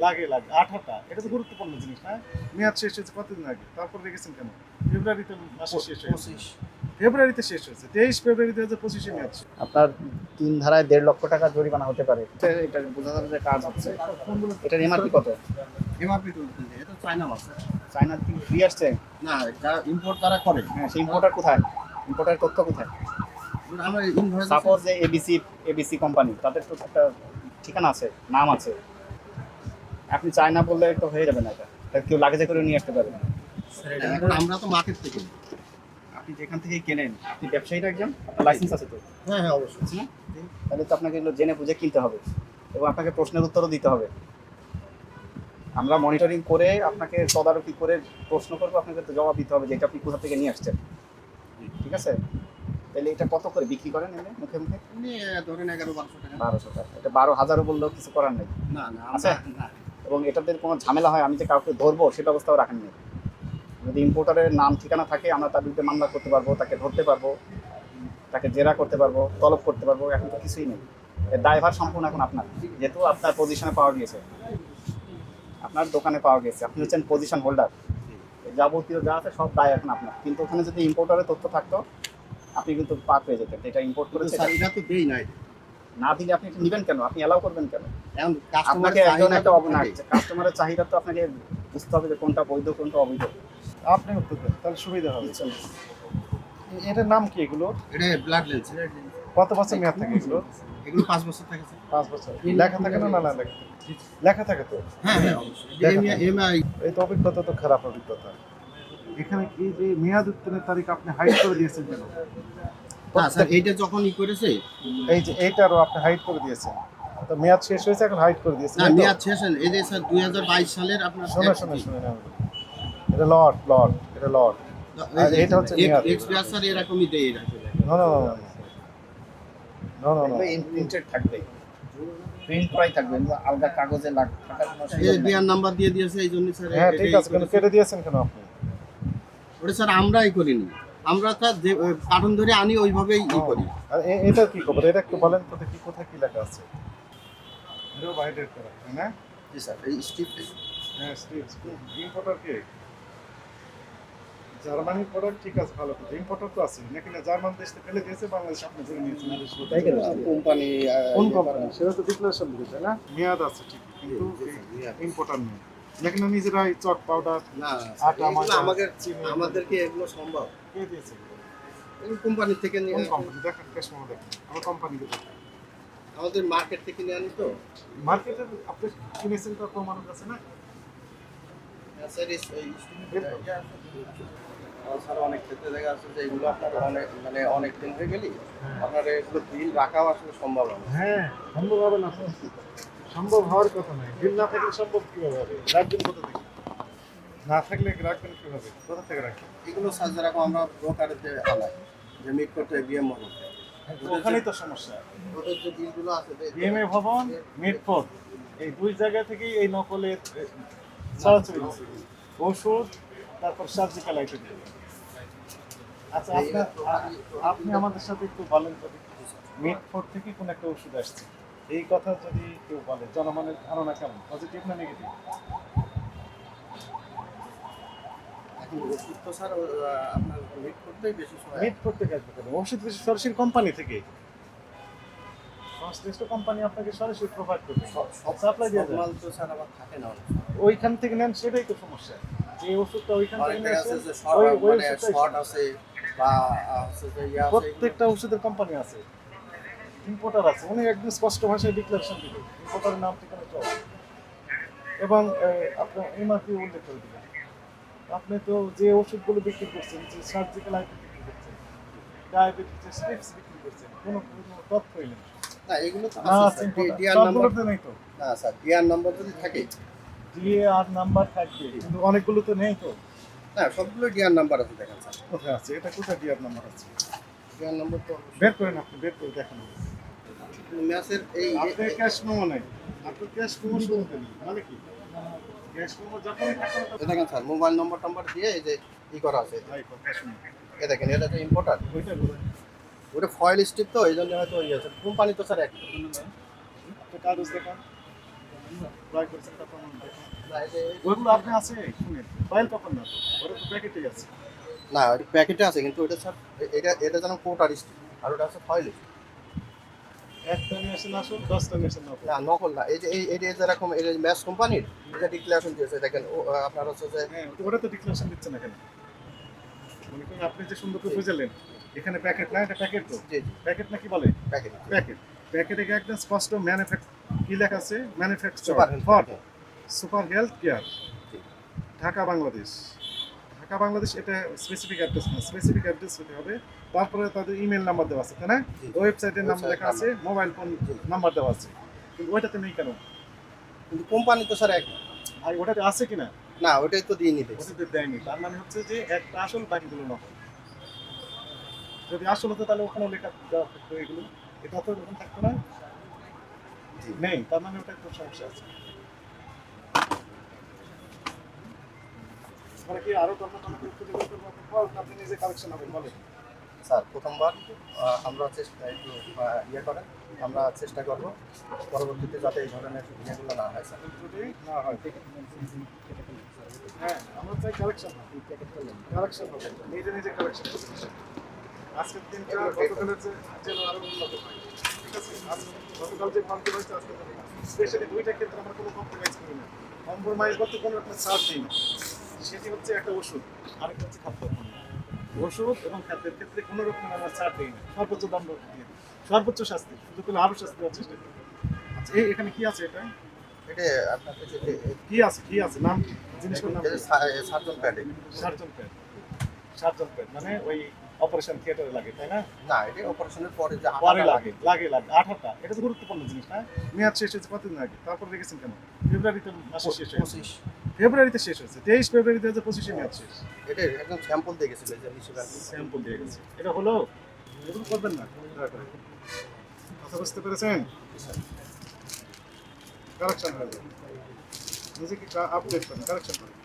লাগে লাগে 18টা, এটা তো গুরুত্বপূর্ণ জিনিস না? মেয়াদ শেষ হয়েছে কতদিন আগে, তারপর রেখেছেন কেন? ফেব্রুয়ারিতে মাসে শেষ হয়েছে, ফেব্রুয়ারিতে শেষ হয়েছে, 23 ফেব্রুয়ারি 2025 মেয়াদ শেষ। আপনার 3 ধারায় 1.5 লক্ষ টাকা জরিমানা হতে পারে। এটা বোঝা যাবে যে কাজ হচ্ছে। এটার এমআরপি কত? এমআরপি তো এটা চায়না মাছ। চায়না থেকে ফ্রি আসছে? না, যারা ইম্পোর্ট তারা করে। হ্যাঁ, সেই ইম্পোর্টার কোথায়? ইম্পোর্টার তথ্য কোথায়? আমরা ইনভয়েস সাপোজ যে এবিসি কোম্পানি, তাদের তো একটা ঠিকানা আছে, নাম আছে। আপনি চায়না বললে তো হয়ে যাবে না, এটা কেউ লাগেজে করে নিয়ে আসতে পারবে না। এখন আমরা তো মার্কেট থেকে। আপনি যেখান থেকে কেনেন, আপনি ব্যবসায়ীর একজন, আপনার লাইসেন্স আছে তো? হ্যাঁ হ্যাঁ অবশ্যই। আছে না? তাহলে তো আপনাকে এগুলো জেনে বুঝে কিনতে হবে এবং আপনাকে প্রশ্নের উত্তরও দিতে হবে। আমরা মনিটরিং করে আপনাকে তদারকি করে প্রশ্ন করবো, আপনাকে তো জবাব দিতে হবে যে এটা আপনি কোথা থেকে নিয়ে আসছেন। ঠিক আছে? তাহলে এটা কত করে বিক্রি করেন এমনি মুখে মুখে? এমনি ধরেন 11-1200 টাকা। 1200 টাকা। এটা 12,000ও বললেও কিছু করার নেই। না না আচ্ছা। না, এবং এটাতে কোনো ঝামেলা হয়, আমি যে কাউকে ধরবো সে ব্যবস্থাও রাখেন নেই। যদি ইম্পোর্টারের নাম ঠিকানা থাকে, আমরা তার বিরুদ্ধে মামলা করতে পারবো, তাকে ধরতে পারবো, তাকে জেরা করতে পারবো, তলব করতে পারবো। এখন তো কিছুই নেই। এর দায়ভার সম্পূর্ণ এখন আপনার, যেহেতু আপনার পজিশনে পাওয়া গিয়েছে, আপনার দোকানে পাওয়া গেছে, আপনি হচ্ছেন পজিশন হোল্ডার। যাবতীয় যা আছে সব দায় এখন আপনার। কিন্তু ওখানে যদি ইম্পোর্টারের তথ্য থাকতো, আপনি কিন্তু পা পেয়ে যেতেন। এটা ইম্পোর্ট করেছে, স্যার এটা তো দেই নাই। না দিলে আপনি এটা নেবেন কেন? আপনি অ্যালাউ করবেন কেন? এখন আপনাকে একজন একটা কাস্টমারের চাহিদা তো আপনাকে বুঝতে হবে যে কোনটা বৈধ কোনটা অবৈধ। আপনি উত্তর দেন, তাহলে সুবিধা হবে। এটার নাম কি এগুলো? এটা ব্লাড লেন্স। কত বছর মেয়াদ থাকে এগুলো? এগুলো 5 বছর থাকে স্যার। 5 বছর। লেখা থাকে না? না না লেখা থাকে। লেখা থাকে তো? হ্যাঁ হ্যাঁ অবশ্যই। দেখা এমআই এই তো অভিজ্ঞতা তো খারাপ অভিজ্ঞতা। এখানে কি যে মেয়াদ উত্তীর্ণের তারিখ আপনি হাইড করে দিয়েছেন কেন? না স্যার এইটা যখন করেছে, এই যে এইটারও আপনি হাইড করে দিয়েছেন, তো মেয়াদ শেষ হয়েছে এখন হাইড করে দিয়েছেন। না মেয়াদ শেষ হয়নি। এই যে স্যার 2022 সালের আপনার শুনে এটা লট এটা লট। আর এটা হচ্ছে মেয়াদ। এক্সপিরিয়েন্স স্যার এরকমই দেই এটা। না না না না না প্রিন্টেড থাকবে, প্রিন্ট করাই থাকবে, আলাদা কাগজে থাকার কোনো এই সুযোগ নেই। বিয়ার নাম্বার দিয়ে দিয়েছে এই জন্য স্যার। হ্যাঁ ঠিক আছে, কেন কেটে দিয়েছেন কেন আপনি? ওটা স্যার আমরাই করিনি। আমরা স্যার যে কার্টুন ধরে আনি ওইভাবেই করি। আর এটা কি খবর? এটা একটু বলেন তো দেখি কোথায় কি লেখা আছে। এটাও বাইরের করা, তাই না? জি স্যার এই স্টিপ। হ্যাঁ স্টিভ ইম্পোর্টার কে? জার্মানির প্রোডাক্ট ঠিক আছে, ভালো কথা। ইম্পোর্টার তো আছে নাকি না? জার্মান দেশ থেকে ফেলে দিয়েছে, বাংলাদেশ আপনি ধরে নিয়েছেন। কোম্পানি কোন কোম্পানি সেটা তো ডিক্লারেশন দিয়েছে, তাই না? মেয়াদ আছে ঠিক, কিন্তু ইম্পোর্টার নেই নাকি না? নিজেরাই চক পাউডার না আটা ময়দা আমাদেরকে এগুলো সম্ভব। কে দিয়েছে? এই কোম্পানি থেকে নিয়ে কোন কোম্পানি? দেখেন ক্যাশ মেমো দেখেন, আমার কোম্পানিকে দেখেন। আমাদের মার্কেট থেকে নিয়ে আনি তো। মার্কেটে আপনি কিনেছেন তো প্রমাণ আছে না? স্যার এই স্যার অনেক ক্ষেত্রে দেখা যাচ্ছে যে এগুলো আপনার অনেক দিন হয়ে গেলি আপনার এগুলো বিল রাখাও আসলে সম্ভব না। হ্যাঁ সম্ভব হবে না, সম্ভব হওয়ার কথা নয়। বিল না থাকলে সম্ভব কিভাবে হবে? রাখবেন কোথা থেকে? না থাকলে রাখবেন কিভাবে? কোথা থেকে রাখবেন? এগুলো স্যার যেরকম আমরা ব্রোকারেতে আনাই যে মিট করতে বিএম মনে ওখানেই তো সমস্যা। ওদের যে বিলগুলো আছে বিএমএ ভবন, মিটফোর্ড, এই দুই জায়গা থেকেই এই নকলের ছড়াছড়ি হচ্ছে। ওষুধ, তারপর সার্জিক্যাল আইটেম। আচ্ছা আপনি আমাদের সাথে একটু বলেন তো, মিটফোর্ড থেকে কোন একটা ওষুধ আসছে, এই কথা যদি কেউ বলে, জনগণের ধারণা কেমন? পজিটিভ না নেগেটিভ? এখন ওষুধ তো স্যার আপনার মিট করতেই বেশি সময়। মিটফোর্ড থেকে আসবে কেন? ওষুধ বেশি সরাসরি কোম্পানি থেকে, সংশ্লিষ্ট কোম্পানি আপনাকে সরাসরি প্রোভাইড করবে, সব সাপ্লাই দিয়ে মাল তো স্যার আবার থাকে না অনেক সময়। ওইখান থেকে নেন, সেটাই তো সমস্যা। যে ওষুধটা ওইখান থেকে অনেক নিয়ে আছে আসে, যে ওই শর্ট আছে বা হচ্ছে যে ইয়া আছে। প্রত্যেকটা ওষুধের কোম্পানি আছে, ইম্পোর্টার আছে, উনি একদম স্পষ্ট ভাষায় ডিক্লারেশন দিবে ইম্পোর্টারের নাম ঠিকানা সব, এবং আপনার এমআরপি উল্লেখ করে দিবেন। আপনি তো যে ওষুধগুলো বিক্রি করছেন, যে সার্জিক্যাল আইটেম বিক্রি করছেন, ডায়াবেটিসের স্ট্রিপস বিক্রি করছেন, কোনো তথ্যই নেই। না এগুলো তো না আছে স্যার। ডিআর নাম্বার সবগুলোতে নেই তো। না স্যার ডিআর নাম্বার যদি থাকে ডিএআর নাম্বার থাকবে, কিন্তু অনেকগুলো তো নেই তো। না সবগুলো ডিআর নাম্বার আছে দেখেন স্যার। কোথায় আছে? এটা কোথায় ডিআর নাম্বার আছে? ডিআর নাম্বার তো বের করেন, আপনি বের করে দেখেন। ম্যাচের এই আপনি ক্যাশ মেমো নেই, আপনি ক্যাশ মেমো শুনতেন মানে কি? ক্যাশ মেমো যখনই থাকে দেখেন স্যার মোবাইল নম্বর টাম্বার দিয়ে এই যে করা আছে ভাই কথা শুনুন, এ দেখেন এটা তো ইম্পোর্টান্ট। ওইটা বলুন। ওটা ফয়েল স্ট্রিপ তো এই জন্য হয়তো ইয়ে আছে। কোম্পানি তো স্যার এক আপনি কাগজ দেখান, ক্রয় করেছেন তার প্রমাণ দেখুন। না, এই যে- ওইগুলো আপনি আছে শুনেন ফয়েল পেপার না তো, ওটা তো প্যাকেটেই আছে। না ওটা প্যাকেটে আছে কিন্তু ওটা স্যার এটা যেন কোটার স্টিক আর ওটা আছে ফয়েল স্টিক। একটা নিয়ে আসেন আসুন, 10টা নিয়ে আসেন নকল। না নকল না, এই যে এটা যেরকম এটা ম্যাচ কোম্পানির এটা ডিক্লারেশন দিয়েছে দেখেন আপনার হচ্ছে যে হ্যাঁ, তো ওটা তো ডিক্লারেশন দিচ্ছে না কেন? মনে করেন আপনি যে সুন্দর করে বুঝালেন এখানে প্যাকেট না, এটা প্যাকেট তো, জি জি প্যাকেট না কি বলে? প্যাকেট প্যাকেট, প্যাকেটে একদম স্পষ্ট কি লেখা আছে? Manufacture super for super health care, Dhaka Bangladesh. Dhaka Bangladesh এটা স্পেসিফিক অ্যাড্রেস না, স্পেসিফিক অ্যাড্রেস হতে হবে। তারপরে তাদের ইমেল নাম্বার দেওয়া আছে, তাই না? জি। ওয়েবসাইটের নাম Website লেখা আছে, মোবাইল ফোন জি। নাম্বার দেওয়া আছে, কিন্তু ওইটাতে নেই কেন? কিন্তু কোম্পানি তো স্যার এক ভাই ওটাতে আছে কিনা? না ওটাই তো দিয়ে নিতে ওটাতে দেয়নি, তার মানে হচ্ছে যে একটা আসল বাকিগুলো নকল। যদি আসল হতো তাহলে ওখানে লেখা দেওয়া থাকতো এগুলো, এটা তো এরকম থাকতো না। জি। নেই, তার মানে ওটা একটু সমস্যা আছে। মানে কি আরো খুঁজে বের করবো আপনি নিজে কালেকশন হবে বলেন? স্যার প্রথমবার আমরা চেষ্টা একটু ইয়ে করেন, আমরা চেষ্টা করব পরবর্তীতে যাতে এই ধরনের ইয়েগুলো না হয় স্যার। যদি না হয় হ্যাঁ, আমরা চাই কালেকশন কালেকশন হবে, নিজে নিজে কালেকশন করতে। আজকের দিনটা গতকালের যেন আরো উন্নত হয়, ঠিক আছে? গতকাল যে কম্প্রোমাইজ আজকে স্পেশালি দুইটা ক্ষেত্রে আমরা কোনো কম্প্রোমাইজ করি না। কম্প্রোমাইজ বলতে কোনো রকম ছাড় দিই না। সেটি হচ্ছে একটা ওষুধ, আরেকটা হচ্ছে খাদ্য। ওষুধ এবং খাদ্যের ক্ষেত্রে কোনো রকম আমরা ছাড় দিই না, সর্বোচ্চ দণ্ড দিয়ে দিই, সর্বোচ্চ শাস্তি, শুধু করে আরো শাস্তি দেওয়ার চেষ্টা করি। আচ্ছা এখানে কি আছে? এটা এটা আপনার কাছে কি আছে নাম কি? জিনিসটার নাম কি? সার্জন প্যাডে সার্জন প্যাড। সার্জন প্যাড মানে ওই অপারেশন থিয়েটারে লাগে, তাই না? না এটা অপারেশনের পরে যে পরে আঠাটা লাগে লাগে লাগে 18টা। এটা তো গুরুত্বপূর্ণ জিনিস না? মেয়াদ শেষ হয়েছে কতদিন আগে, তারপর রেখেছেন কেন? ফেব্রুয়ারিতে মাসে শেষ হয়েছে, 25 ফেব্রুয়ারিতে শেষ হয়েছে, 23 ফেব্রুয়ারি 2025 মেয়াদ শেষ। এটা একদম স্যাম্পল দিয়ে গেছিল যে হিসেবে স্যাম্পল দিয়ে গেছে, এটা হলো এগুলো করবেন না দয়া করে। কথা বুঝতে পেরেছেন? কারেকশন হয়ে যাবে, নিজেকে আপডেট করেন, কারেকশন করেন।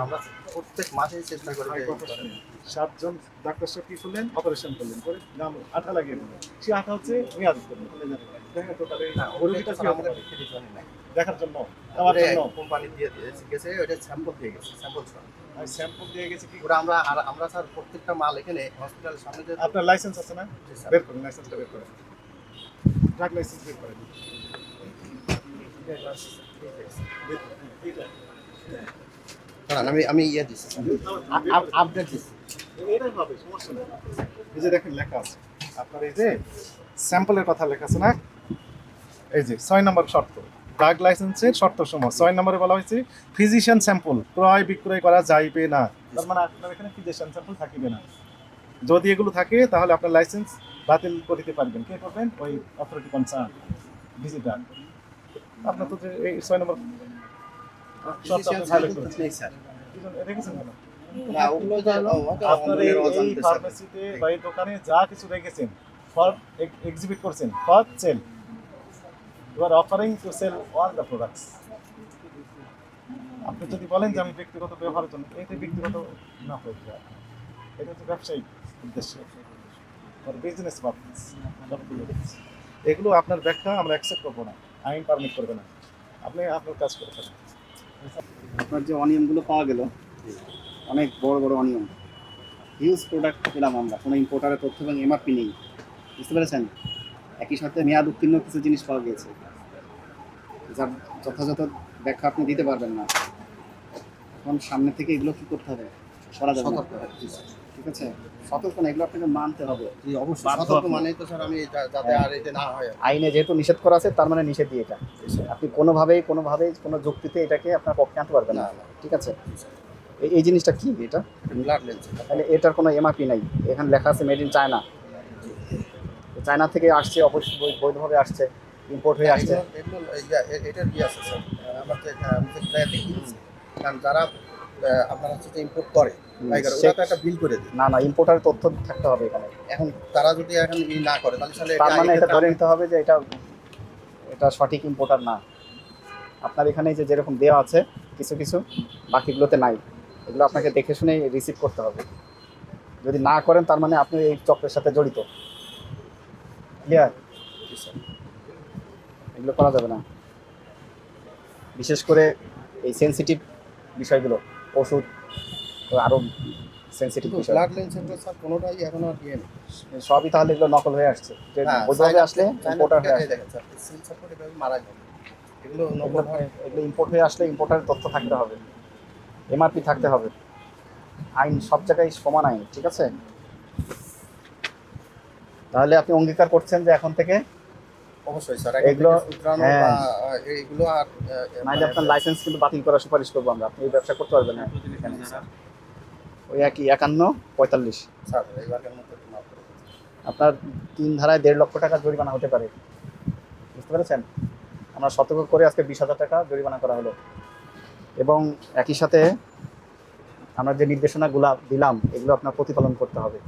আমরা প্রত্যেক মাসেই চেষ্টা করি যে এই ধরনের 7 জন ডাক্তার সাহেব কি করলেন? অপারেশন করলেন, করে নাম আঠা লাগিয়ে দিলেন। সে আঠা হচ্ছে মেয়াদ করলেন, দেখেন তো তাহলে রোগীটা কি আমাদের হবে? কিছু জানি না। দেখার জন্য, খাওয়ার জন্য। কোম্পানি দিয়ে গেছে ওটা স্যাম্পল দিয়ে গেছে স্যাম্পল ছাড়া আর স্যাম্পল দিয়ে গেছে কি? ওরা আমরা স্যার প্রত্যেকটা মাল এখানে হসপিটালের সামনে যে আপনার লাইসেন্স আছে না? জি, স্যার। বের করেন, লাইসেন্সটা বের করেন, ড্রাগ লাইসেন্স বের করেন। এইটা। দাঁড়ান, আমি ইয়ে দিচ্ছি আপডেট দিচ্ছি এটাই হবে, সমস্যা নেই। এই যে দেখেন লেখা আছে আপনার, এই যে স্যাম্পলের কথা লেখা আছে না? এই যে 6 নম্বর শর্ত, ড্রাগ লাইসেন্সের শর্ত সমূহ 6 নম্বরে বলা হয়েছে ফিজিশিয়ান স্যাম্পল ক্রয় বিক্রয় করা যাইবে না। তার মানে আপনার এখানে ফিজিশিয়ান স্যাম্পল থাকিবে না। যদি এগুলো থাকে তাহলে আপনার লাইসেন্স বাতিল করতে পারবেন। কে করবেন? ওই অথরিটি কনসার্ন, ভিজিটার। আপনার তো যে এই 6 নম্বর শর্ত আপনি ভায়োলেট করেছেন, নেই স্যার রেখেছেন কেন? না ওগুলো যে আপনার এই ফার্মেসিতে বা এই দোকানে যা কিছু রেখেছেন ফর এক্সিবিট করছেন for sale, you are offering to sell all the products. আপনি যদি বলেন যে আমি ব্যক্তিগত ব্যবহারের জন্য, এটা ব্যক্তিগত না হয়ে যায়, এটা হচ্ছে ব্যবসায়িক উদ্দেশ্য, ফর বিজনেস পারপাস। এগুলো আপনার ব্যাখ্যা আমরা অ্যাকসেপ্ট করবো না, আইন পারমিট করবে না। আপনি আপনার কাজ করে থাকেন। আপনার যে অনিয়মগুলো পাওয়া গেল, অনেক বড় বড় অনিয়ম, হিউজ প্রোডাক্ট পেলাম আমরা, কোনো ইম্পোর্টারের তথ্য এবং এমআরপি নেই, বুঝতে পেরেছেন? একই সাথে মেয়াদ উত্তীর্ণ কিছু জিনিস পাওয়া গিয়েছে, যার যথাযথ ব্যাখ্যা আপনি দিতে পারবেন না। এখন সামনে থেকে এগুলো কি করতে হবে? করা যাবে না। ঠিক আছে, সতর্ক না, এগুলো আপনাকে মানতে হবে। জি অবশ্যই বাধ্য সতর্ক আপনি। মানে তো স্যার আমি যাতে আর এতে না হয় আইনে যেহেতু নিষেধ করা আছে, তার মানে নিষেধই এটা। আপনি কোনোভাবেই কোনো যুক্তিতে এটাকে আপনার পক্ষে আনতে পারবেন না। ঠিক আছে, এই জিনিসটা কি? এটা ব্লাড লেন্স তাহলে এটার কোনো এমআরপি নাই, এখানে লেখা আছে মেড ইন চায়না। চায়না থেকে আসছে, অবশ্যই বৈধভাবে আসছে, ইম্পোর্ট হয়ে আসছে। এগুলো এটার কি আছে স্যার আমার তো কারণ যারা আপনার হচ্ছে যে ইম্পোর্ট করে পাইকার ওরা তো একটা বিল করে দেয়। না, ইম্পোর্টারের তথ্য থাকতে হবে এখানে। এখন তারা যদি এখন ই না করে তাহলে তার মানে এটা ধরে নিতে হবে যে এটা সঠিক ইম্পোর্টার না। আপনার এখানে যে যেরকম দেওয়া আছে কিছু কিছু, বাকিগুলোতে নাই। এগুলো আপনাকে দেখে শুনে রিসিভ করতে হবে। যদি না করেন তার মানে আপনি এই চক্রের সাথে জড়িত। ক্লিয়ার? এগুলো করা যাবে না। বিশেষ করে এই সেনসিটিভ বিষয়গুলো, ওষুধ আরও সেনসিটিভ কিন্তু বিষয়, ব্লাড লেন্স এগুলো স্যার কোনোটাই এখন আর ইয়ে নেই। সবই তাহলে এগুলো নকল হয়ে আসছে, যে হ্যাঁ, বৈধভাবে আসলে চায়না ইম্পোর্টার থেকে হয়ে এই আসছে। দেখেন স্যার, সিল সাপোর্ট এভাবে মারা যায়। এগুলো নকল হয়। এগুলো ইম্পোর্ট হয়ে আসলে ইম্পোর্টারের তথ্য থাকতে হবে, এমআরপি থাকতে হবে, আইন সব জায়গায় সমান আইন, ঠিক আছে? তাহলে আপনি অঙ্গীকার করছেন যে এখন থেকে অবশ্যই স্যার, এগুলো, এগুলো শুধরানো হ্যাঁ। বা এইগুলো আর নাহলে আপনার লাইসেন্স কিন্তু বাতিল করার সুপারিশ করবো আমরা, আপনি এই ব্যবসা করতে পারবেন না এখানে। ওই একই 51-45 স্যার এইবারের মতো একটু মাফ করে দিন। আপনার 3 ধারায় 1.5 লক্ষ টাকা জরিমানা হতে পারে, বুঝতে পেরেছেন? আমরা সতর্ক করে আজকে 20,000 টাকা জরিমানা করা হলো, এবং একই সাথে আমরা যে নির্দেশনাগুলো দিলাম এগুলো আপনার প্রতিপালন করতে হবে।